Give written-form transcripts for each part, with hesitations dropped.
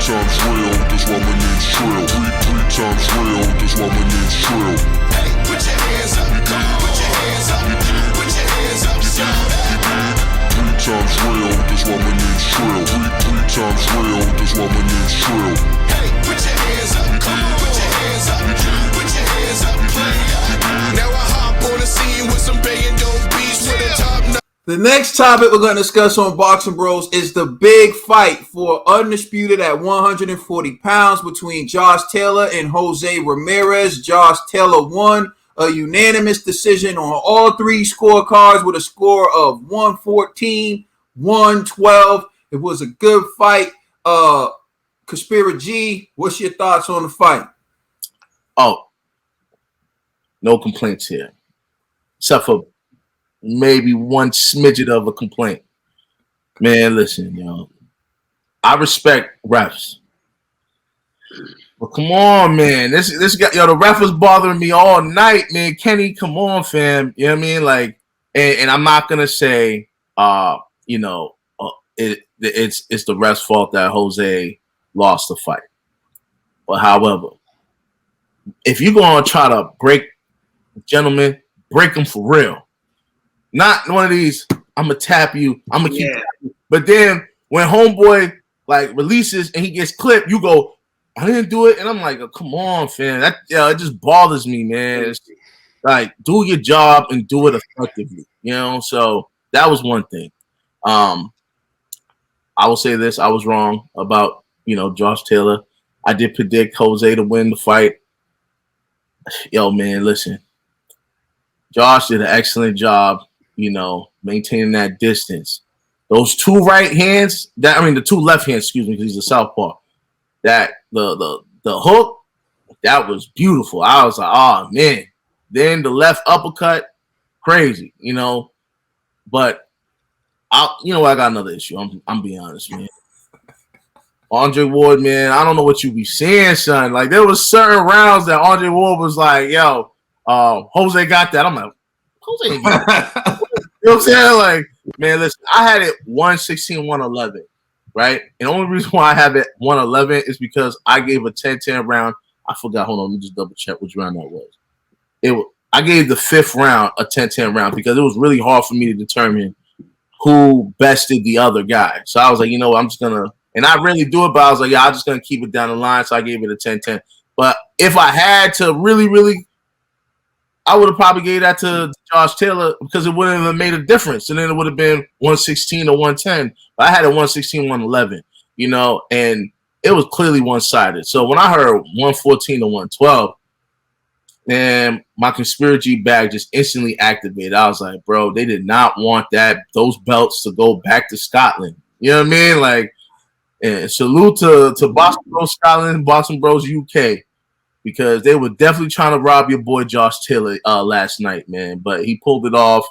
times real, that's why my name's Trill. Three times real, that's why my name's Trill. Hey, put your hands up, come on, put your hands up, put your hands up, shout out. 3 times real, that's why my name's Trill. Three times real, that's why my name's Trill. Hey, put your hands up, come on, put your hands up, put your hands up, now I hop on the scene with some banging dope beats with a top notch. The next topic we're going to discuss on Boxing Bros is the big fight for undisputed at 140 pounds between Josh Taylor and Jose Ramirez. Josh Taylor won a unanimous decision on all 3 scorecards with a score of 114, 112. It was a good fight. Conspira G, what's your thoughts on the fight? Oh, no complaints here, except for maybe one smidget of a complaint. Man, listen, yo, I respect refs, but come on, man, this guy, yo, the ref was bothering me all night, man. Kenny, come on, fam, you know what I mean? Like, and I'm not gonna say, it's the ref's fault that Jose lost the fight, but however, if you're gonna try to break gentlemen, break them for real. Not one of these, I'm going to tap you, I'm going to keep tapping. But then when homeboy like releases and he gets clipped, you go, I didn't do it. And I'm like, oh, come on, fam. That it just bothers me, man. It's like, do your job and do it effectively. So that was one thing. I will say this. I was wrong about, Josh Taylor. I did predict Jose to win the fight. Yo, man, listen. Josh did an excellent job, maintaining that distance. Those 2 right hands, the 2 left hands, excuse me, because he's a southpaw. That the hook, that was beautiful. I was like, oh man. Then the left uppercut, crazy, But I got another issue. I'm being honest, man. Andre Ward, man, I don't know what you be seeing, son. Like there was certain rounds that Andre Ward was like, yo, Jose got that. I'm like, Jose ain't got that. You know what I'm saying? Like, man, listen, I had it 116, 111, right? And the only reason why I have it 111 is because I gave a 10-10 round. I forgot. Hold on, let me just double check which round that was. I gave the 5th round a 10-10 round because it was really hard for me to determine who bested the other guy. So I was like, I'm just gonna, and I really do it, but I was like, yeah, I'm just gonna keep it down the line. So I gave it a 10-10. But if I had to really, really, I would have probably gave that to Josh Taylor because it wouldn't have made a difference. And then it would have been 116 or 110. But I had it 116, 111, and it was clearly one-sided. So when I heard 114 to 112, man, my conspiracy bag just instantly activated. I was like, bro, they did not want those belts to go back to Scotland. You know what I mean? Like, and salute to Boxing Bros Scotland, Boxing Bros UK. Because they were definitely trying to rob your boy Josh Taylor last night, man. But he pulled it off.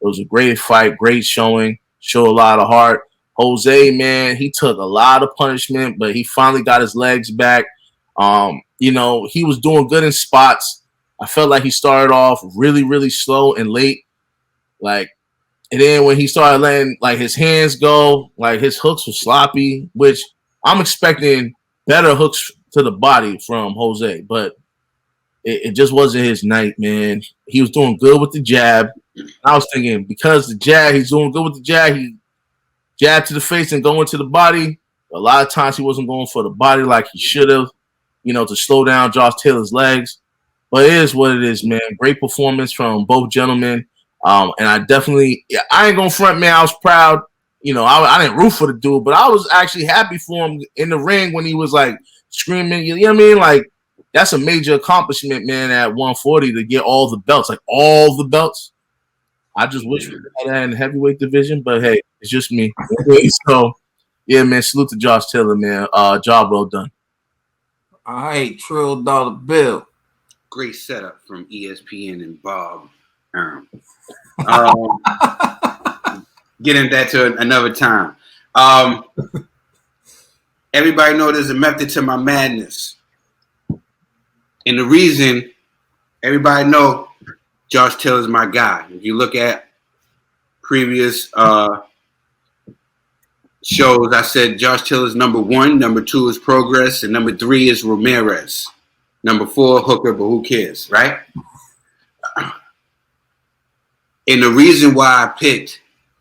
It was a great fight, great showing, showed a lot of heart. Jose, man, he took a lot of punishment, but he finally got his legs back. He was doing good in spots. I felt like he started off really, really slow and late. And then when he started letting his hands go, his hooks were sloppy, which I'm expecting better hooks to the body from Jose, but it just wasn't his night, man. He was doing good with the jab. I was thinking because the jab, he's doing good with the jab. He jabbed to the face and going to the body. A lot of times he wasn't going for the body like he should have, to slow down Josh Taylor's legs. But it is what it is, man. Great performance from both gentlemen. And I ain't going to front, man. I was proud. I didn't root for the dude, but I was actually happy for him in the ring when he was screaming, you know what I mean? Like, that's a major accomplishment, man, at 140 to get all the belts, all the belts. I just wish we had that in the heavyweight division, but hey, it's just me. So, yeah, man, salute to Josh Taylor, man. Job well done. All right, Trill Dollar Bill. Great setup from ESPN and Bob. Get into that to another time. Everybody know there's a method to my madness. And the reason everybody know Josh Taylor's my guy. If you look at previous shows, I said Josh Taylor's number 1, number 2 is Progress, and number 3 is Ramirez. Number 4, Hooker, but who cares, right? And the reason why I picked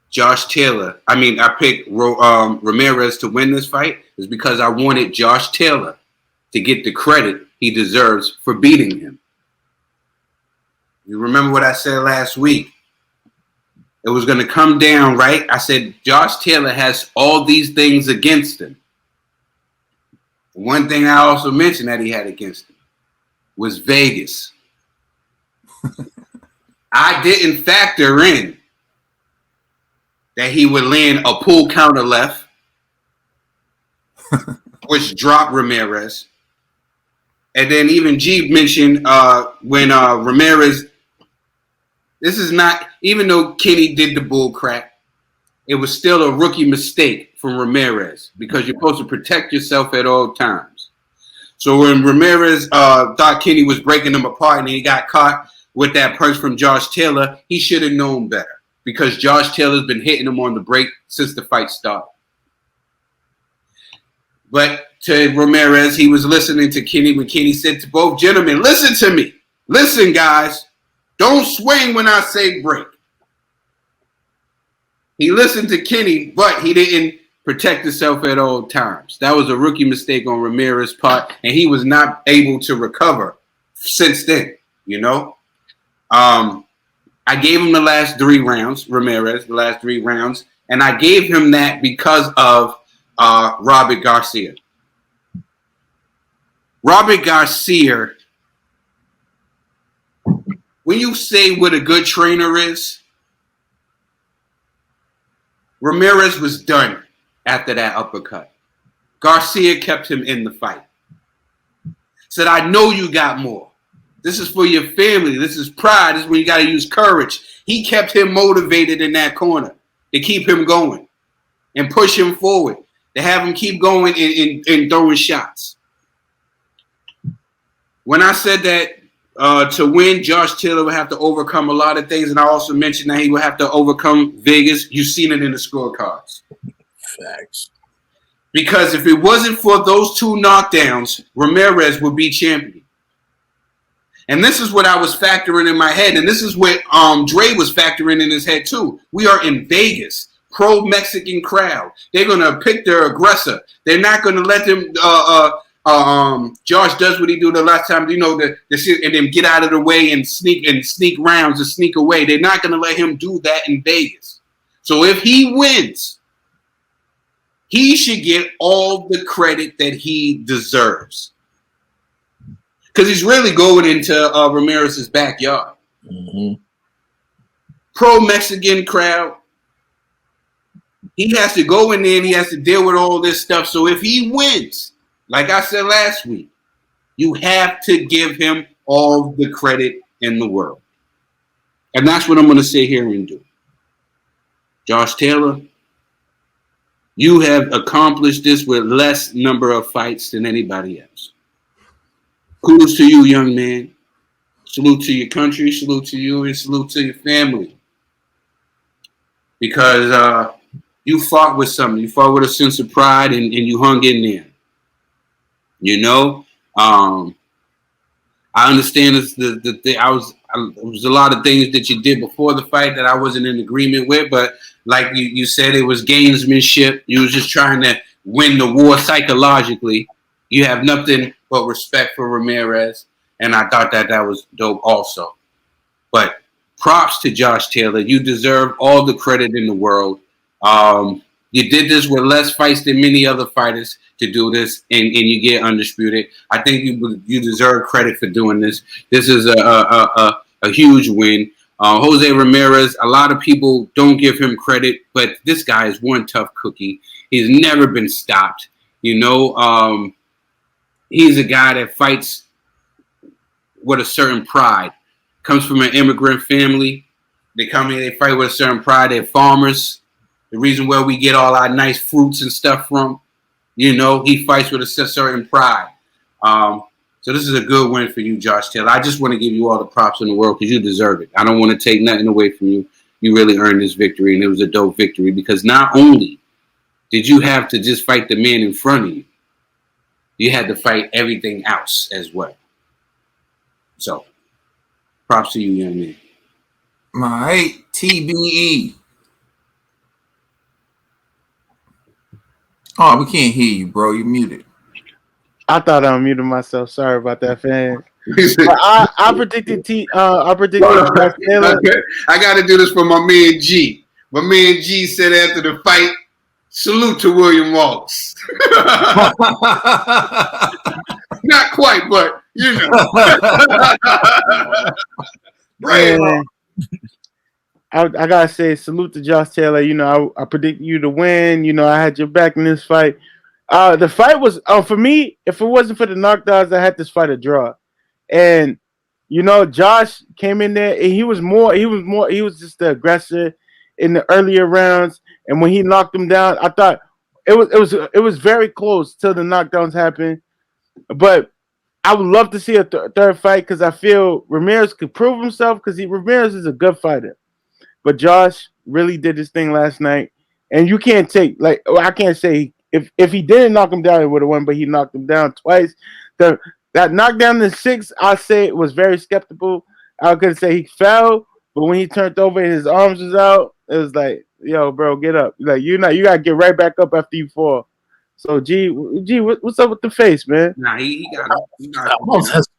Josh Taylor, I picked Ramirez to win this fight is because I wanted Josh Taylor to get the credit he deserves for beating him. You remember what I said last week? It was going to come down, right? I said Josh Taylor has all these things against him. One thing I also mentioned that he had against him was Vegas. I didn't factor in that he would land a pull counter left, which dropped Ramirez. And then even G mentioned when Ramirez, this is not, even though Kenny did the bull crap, it was still a rookie mistake from Ramirez because you're supposed to protect yourself at all times. So when Ramirez thought Kenny was breaking him apart and he got caught with that punch from Josh Taylor, he should have known better because Josh Taylor's been hitting him on the break since the fight started. But to Ramirez, he was listening to Kenny when Kenny said to both gentlemen, listen to me. Listen, guys. Don't swing when I say break. He listened to Kenny, but he didn't protect himself at all times. That was a rookie mistake on Ramirez's part, and he was not able to recover since then, you know. I gave him the last 3 rounds, Ramirez, the last 3 rounds, and I gave him that because of Robert Garcia. Robert Garcia, when you say what a good trainer is, Ramirez was done after that uppercut. Garcia kept him in the fight. Said, I know you got more. This is for your family. This is pride. This is when you got to use courage. He kept him motivated in that corner to keep him going and push him forward, to have him keep going and throwing shots. When I said that to win, Josh Taylor would have to overcome a lot of things, and I also mentioned that he would have to overcome Vegas. You've seen it in the scorecards. Facts. Because if it wasn't for those 2 knockdowns, Ramirez would be champion. And this is what I was factoring in my head, and this is what Dre was factoring in his head too. We are in Vegas, pro-Mexican crowd. They're gonna pick their aggressor. They're not gonna let them. Josh does what he do the last time, you know, the shit, and then get out of the way and sneak rounds and sneak away. They're not gonna let him do that in Vegas. So if he wins, he should get all the credit that he deserves. Because he's really going into Ramirez's backyard. Mm-hmm. Pro-Mexican crowd. He has to go in there and he has to deal with all this stuff. So if he wins, like I said last week, you have to give him all the credit in the world. And that's what I'm going to sit here and do. Josh Taylor, you have accomplished this with less number of fights than anybody else. Kudos to you, young man. Salute to your country, salute to you, and salute to your family. Because you fought with something. You fought with a sense of pride, and you hung in there. You know, I understand there was a lot of things that you did before the fight that I wasn't in agreement with, but like you said, it was gamesmanship. You was just trying to win the war psychologically. You have nothing but respect for Ramirez, and I thought that was dope also. But props to Josh Taylor. You deserve all the credit in the world. You did this with less fights than many other fighters to do this, and you get undisputed. I think you deserve credit for doing this. This is a huge win. Jose Ramirez, a lot of people don't give him credit, but this guy is one tough cookie. He's never been stopped. You know, he's a guy that fights with a certain pride. Comes from an immigrant family. They come here, they fight with a certain pride. They're farmers. The reason where we get all our nice fruits and stuff from, you know, he fights with a certain pride. So this is a good win for you, Josh Taylor. I just want to give you all the props in the world because you deserve it. I don't want to take nothing away from you. You really earned this victory, and it was a dope victory because not only did you have to just fight the man in front of you. You had to fight everything else as well. So, props to you, young man. All right, TBE. Oh, we can't hear you, bro. You're muted. I thought I muted myself. Sorry about that, fans. I predicted Josh Taylor. I got to do this for my man G. My man G said after the fight, salute to William Wallace. Not quite, but you know. Right. I gotta say, salute to Josh Taylor. You know, I predicted you to win. You know, I had your back in this fight. The fight was for me. If it wasn't for the knockdowns, I had this fight a draw. And you know, Josh came in there and he was just the aggressor in the earlier rounds. And when he knocked him down, I thought it was very close till the knockdowns happened. But I would love to see a third fight because I feel Ramirez could prove himself because Ramirez is a good fighter. But Josh really did his thing last night, and you can't take I can't say if he didn't knock him down, he would have won. But he knocked him down twice. That knockdown in 6, I say it was very skeptical. I could say he fell, but when he turned over and his arms was out, it was like, yo, bro, get up. Like you gotta get right back up after you fall. So G, what's up with the face, man? Nah, he got it. I almost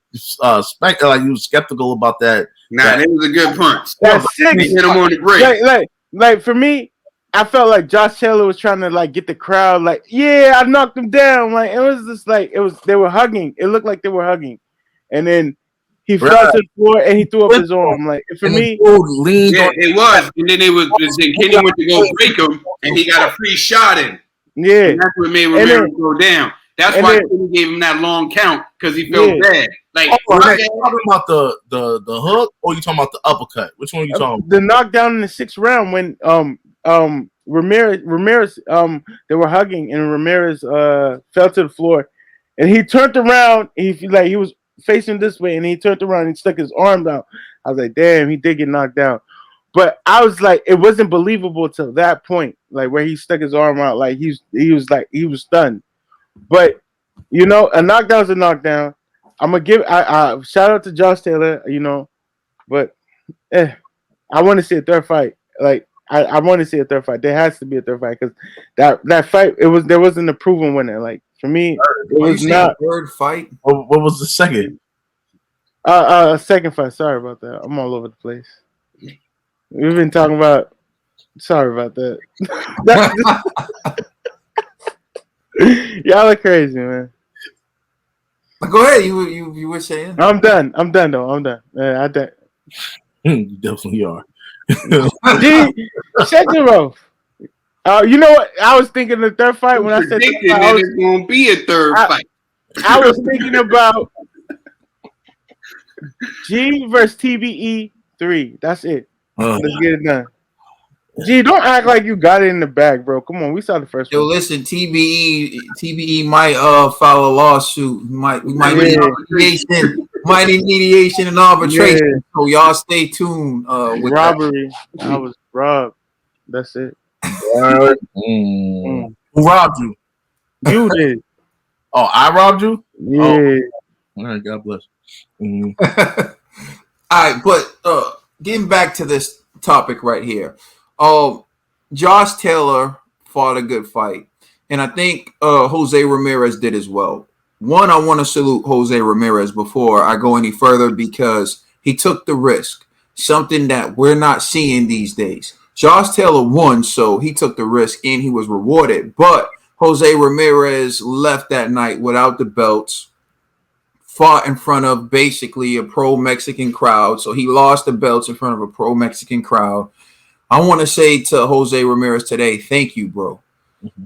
like you were skeptical about that. Nah, that was a good punch. That's 6. He hit him on the break. Like for me, I felt like Josh Taylor was trying to like get the crowd like, yeah, I knocked him down. Like it was just like they were hugging. It looked like they were hugging, and then he fell to the floor and he threw up his arm. Like for me, it was. And then Kenny went to go break him, and he got a free shot in. Yeah, and that's what made Ramirez go down. That's why Kenny gave him that long count because he felt bad. Like, are you talking about the hook or are you talking about the uppercut? Which one are you talking about? The knockdown in the 6th round when Ramirez they were hugging and Ramirez fell to the floor and he turned around. He was facing this way and he turned around and stuck his arm out. I was like, damn, he did get knocked down. But I was like, it wasn't believable till that point, like where he stuck his arm out, like he was stunned. But you know, a knockdown's a knockdown. I'm gonna give I shout out to Josh Taylor, you know, but I want to see a third fight. Like I want to see a third fight. There has to be a third fight because that fight there wasn't a proven winner. Like for me, it was not third fight. What was the second? Second fight. Sorry about that. I'm all over the place. We've been talking about. Sorry about that. Y'all are crazy, man. Go ahead. You were saying. I'm done though. I'm done. I done. You definitely are. G, shut your mouth. You know what? I was thinking the third fight when I said there's gonna be a third fight. I was thinking about G versus TBE 3. That's it. Let's get it done. G, don't act like you got it in the bag, bro. Come on, we saw the first one. Yo, listen, TBE might file a lawsuit. We might need mediation and arbitration. Yeah. So y'all stay tuned. With robbery. I was robbed. That's it. Who robbed you? You did. Oh, I robbed you? Yeah. Oh. All right, God bless. All right, but getting back to this topic right here. Josh Taylor fought a good fight, and I think Jose Ramirez did as well. One, I want to salute Jose Ramirez before I go any further because he took the risk, something that we're not seeing these days. Josh Taylor won, so he took the risk and he was rewarded. But Jose Ramirez left that night without the belts, fought in front of basically a pro-Mexican crowd. So he lost the belts in front of a pro-Mexican crowd. I want to say to Jose Ramirez today, thank you, bro,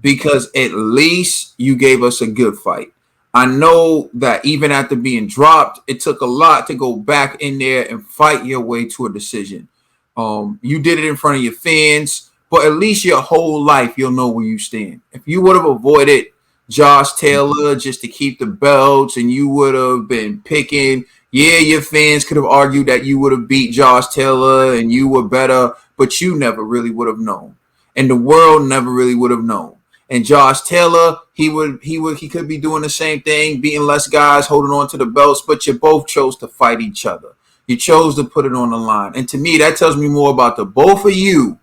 because at least you gave us a good fight. I know that even after being dropped, it took a lot to go back in there and fight your way to a decision. You did it in front of your fans, but at least your whole life, you'll know where you stand. If you would have avoided Josh Taylor just to keep the belts and you would have been picking, your fans could have argued that you would have beat Josh Taylor and you were better, but you never really would have known. And the world never really would have known. And Josh Taylor, he could be doing the same thing, beating less guys, holding on to the belts, but you both chose to fight each other. You chose to put it on the line. And to me, that tells me more about the both of you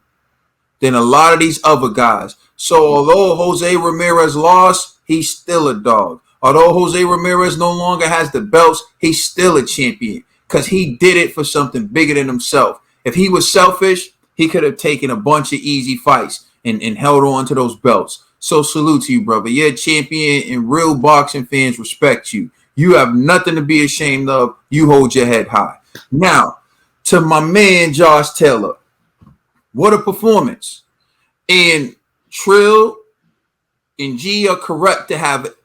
than a lot of these other guys. So although Jose Ramirez lost, he's still a dog. Although Jose Ramirez no longer has the belts, he's still a champion because he did it for something bigger than himself. If he was selfish, he could have taken a bunch of easy fights and held on to those belts. So salute to you, brother. You're a champion, and real boxing fans respect you. You have nothing to be ashamed of. You hold your head high. Now, to my man, Josh Taylor. What a performance. And Trill and G are correct to have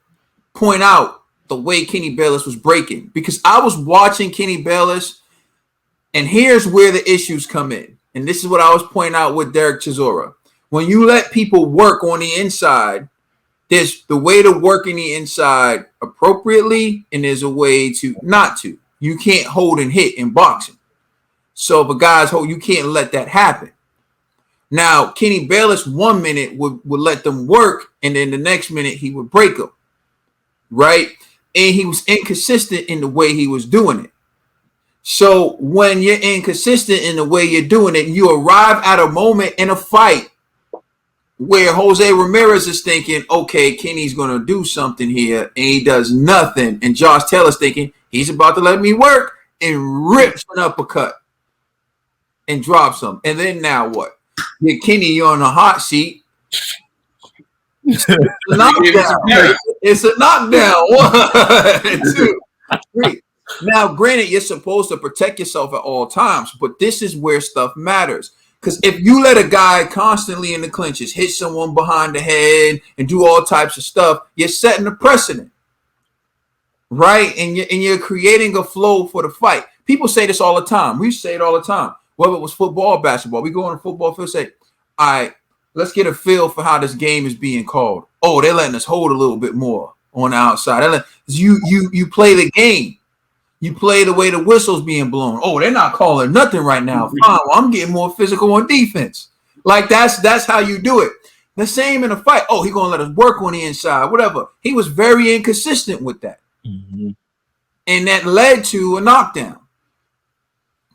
point out the way Kenny Bayless was breaking. Because I was watching Kenny Bayless, and here's where the issues come in. And this is what I was pointing out with Derek Chisora. When you let people work on the inside, there's the way to work in the inside appropriately, and there's a way to not to. You can't hold and hit in boxing. So if a guy's hold, you can't let that happen. Now, Kenny Bayless 1 minute would let them work, and then the next minute he would break them, right? And he was inconsistent in the way he was doing it. So when you're inconsistent in the way you're doing it, you arrive at a moment in a fight where Jose Ramirez is thinking, okay, Kenny's going to do something here, and he does nothing. And Josh Taylor's thinking, he's about to let me work, and rips an uppercut and drops him. And then now what? Get Kenny on the hot seat. It's a knockdown. It's a knockdown. 1, 2, 3. Now, granted, you're supposed to protect yourself at all times, but this is where stuff matters. Because if you let a guy constantly in the clinches hit someone behind the head and do all types of stuff, you're setting a precedent, right? And you're creating a flow for the fight. People say this all the time. We say it all the time. Whether it was football or basketball, we go on a football field, say, all right, let's get a feel for how this game is being called. Oh, they're letting us hold a little bit more on the outside. You play the game. You play the way the whistle's being blown. Oh, they're not calling nothing right now. Fine, well, I'm getting more physical on defense. Like that's how you do it. The same in a fight. Oh, he's gonna let us work on the inside, whatever. He was very inconsistent with that. Mm-hmm. And that led to a knockdown.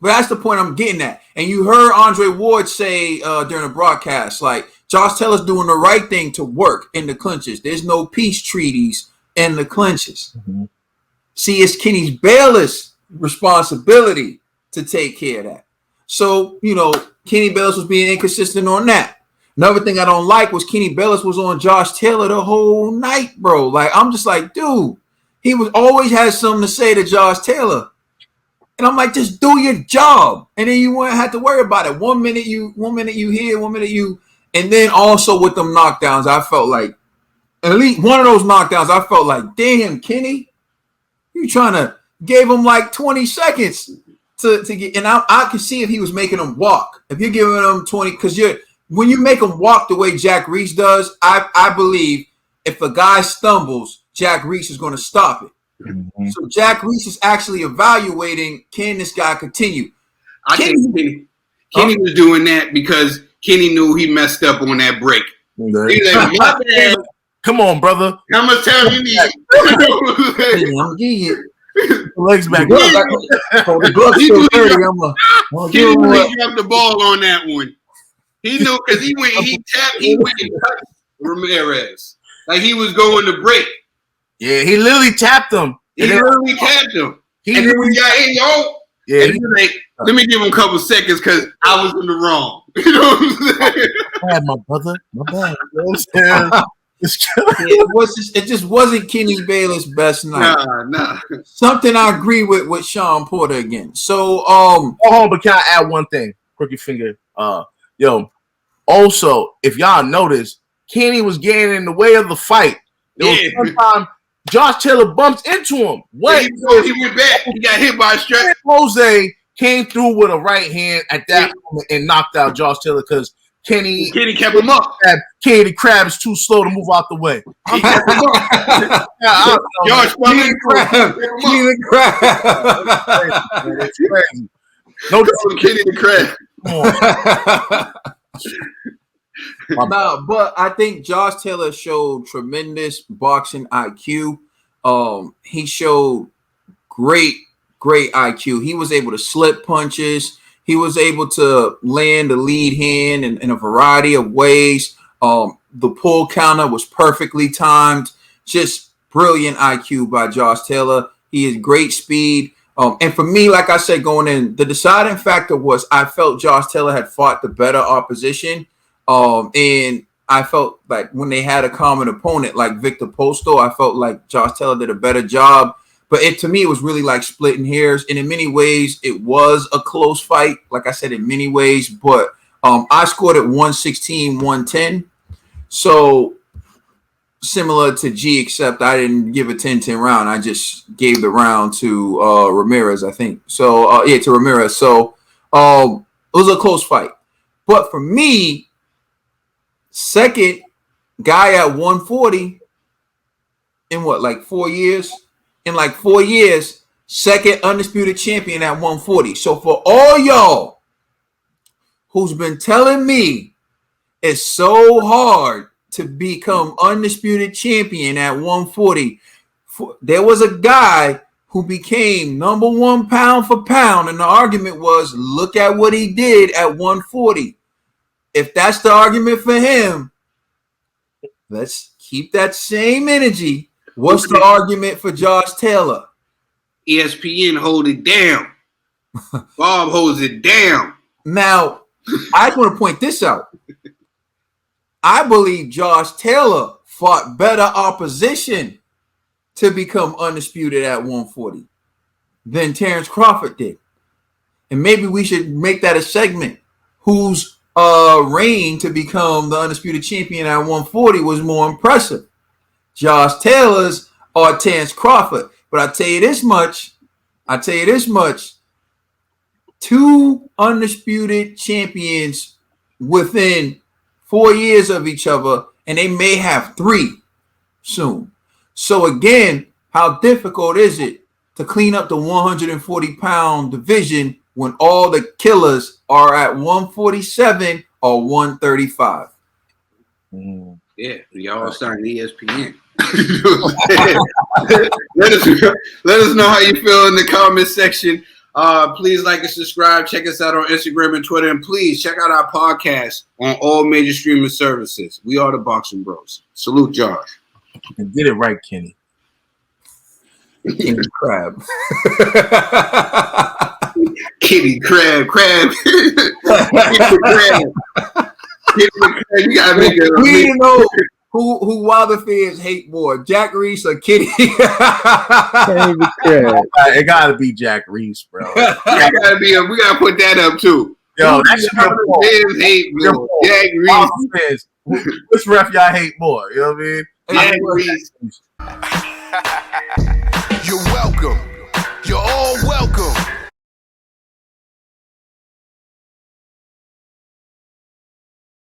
But that's the point I'm getting at. And you heard Andre Ward say during the broadcast, like, Josh Taylor's doing the right thing to work in the clinches. There's no peace treaties in the clinches. Mm-hmm. See, it's Kenny Bayless' responsibility to take care of that. So, Kenny Bayless was being inconsistent on that. Another thing I don't like was Kenny Bayless was on Josh Taylor the whole night, bro. Like, I'm just like, dude, he was always has something to say to Josh Taylor. And I'm like, just do your job. And then you won't have to worry about it. 1 minute you here, 1 minute you. And then also with them knockdowns, I felt like, at least one of those knockdowns, I felt like, damn, Kenny. You trying to gave him like 20 seconds to get, and I could see if he was making him walk. If you're giving him 20, because when you make him walk the way Jack Reese does, I believe if a guy stumbles, Jack Reese is going to stop it. Mm-hmm. So Jack Reese is actually evaluating, can this guy continue? I think Kenny was doing that because Kenny knew he messed up on that break. Okay. He's like, my bad. Come on, brother. How much time you need? I'm getting it. Legs back. He really dropped the ball on that one. He knew because he went and touched Ramirez. Like he was going to break. Yeah, he literally tapped him. And then when he got in, yeah, and he was like, let me give him a couple seconds because I was in the wrong. You know what I'm saying? Bad, my brother. My bad. You know what I'm saying? It just wasn't Kenny Bayless' best night. Nah. Something I agree with Sean Porter again. So but can I add one thing? Crooked finger. Also, if y'all notice, Kenny was getting in the way of the fight. There was one time Josh Taylor bumped into him. What? He went back. He got hit by a strap. Jose came through with a right hand at that moment and knocked out Josh Taylor because Kenny kept him up. Kenny the Crab is too slow to move out the way. He kept him up. Kenny the Crab. It's crazy. No, Kenny the Crab. No, but I think Josh Taylor showed tremendous boxing IQ. He showed great IQ. He was able to slip punches. He was able to land a lead hand in a variety of ways. The pull counter was perfectly timed. Just brilliant IQ by Josh Taylor. He has great speed. And for me, like I said, going in, the deciding factor was I felt Josh Taylor had fought the better opposition. And I felt like when they had a common opponent like Victor Postol, I felt like Josh Taylor did a better job. But to me, it was really like splitting hairs. And in many ways, it was a close fight. Like I said, in many ways. But I scored at 116-110. So similar to G, except I didn't give a 10-10 round. I just gave the round to Ramirez, I think. So, to Ramirez. So it was a close fight. But for me, second guy at 140 in what, like 4 years? In like 4 years, second undisputed champion at 140. So for all y'all who's been telling me it's so hard to become undisputed champion at 140, there was a guy who became number one pound for pound, and the argument was, look at what he did at 140. If that's the argument for him, let's keep that same energy. What's the argument for Josh Taylor? ESPN hold it down. Bob holds it down. Now, I just want to point this out. I believe Josh Taylor fought better opposition to become undisputed at 140 than Terrence Crawford did. And maybe we should make that a segment. Whose reign to become the undisputed champion at 140 was more impressive? Josh Taylor's or Terrence Crawford. But I tell you this much. Two undisputed champions within 4 years of each other, and they may have three soon. So again, how difficult is it to clean up the 140-pound division when all the killers are at 147 or 135? Yeah, y'all starting ESPN. let us know how you feel in the comment section. Please like and subscribe. Check us out on Instagram and Twitter. And please check out our podcast on all major streaming services. We are the Boxing Bros. Salute, Josh. And get it right, Kenny. Kenny Crab. Kitty Crab. Kitty Crab. You gotta make it. We didn't know who Wilder fans hate more, Jack Reese or Kitty. It gotta be Jack Reese, bro. We gotta put that up too. Yo, that should fans hate more. Jack Reese. Which ref y'all hate more? You know what I mean? Jack Reese.